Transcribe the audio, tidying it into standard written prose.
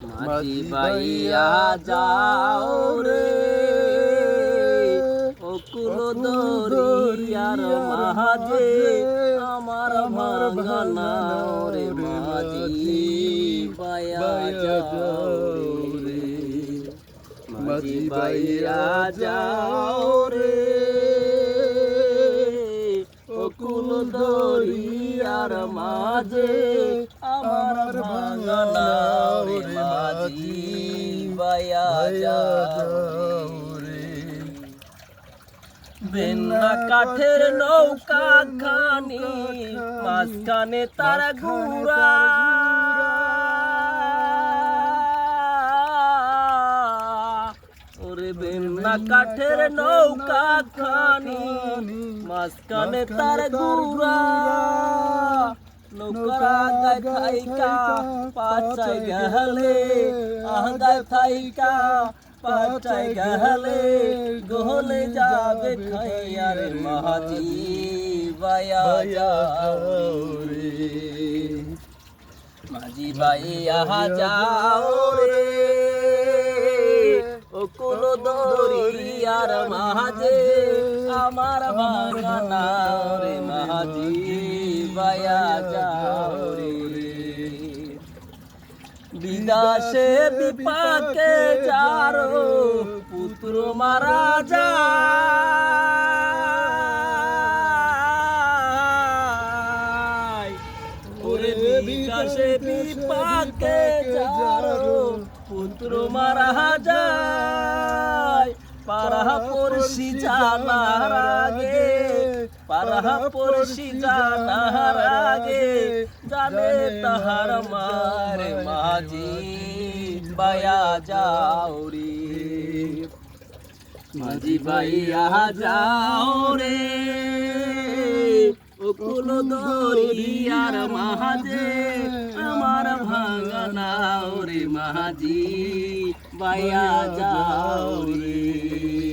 মাঝি বাইয়া যাও রে অকুল দরিয়ার মাঝে আমার ভাঙনা রে মাঝি বাইয়া যাও রে মাঝি বাইয়া যাও রে অকুল দরিয়ার মাঝে আমার ভাঙনা রে মাঝি বাইয়া যাও রে বেন্না কাঠের নৌকা খানি মাঝখানে তার ঘুরা ওরে বেন্না কাঠের নৌকা খানি মাঝখানে তার ঘুরা নৌকার আগায় থাইকা পাছায় গেলে আগায় থাইকা পাছায় গেলে গহলে যাবে খাইয়া রে মাঝি বাইয়া যাও রে মাঝি বাইয়া যাও রে অকুল দরিয়ার মাঝে আমার ভাঙনা রে মাঝি বাইয়া যাও রে বিদাসে বিপাকে যারো পুত্র মারা যায় ওরে বিদাসে বিপাকে যারো পুত্র মারা যায় পারা পড়শি জানার আগে পারা পড়শি জানার আগে জানে তাহার মারে মাঝি বাইয়া যাও রে মাঝি বাইয়া যাও রে অকুল দরিয়ার মাঝে আমার ভাঙনা রে মাঝি বাইয়া যাও রে।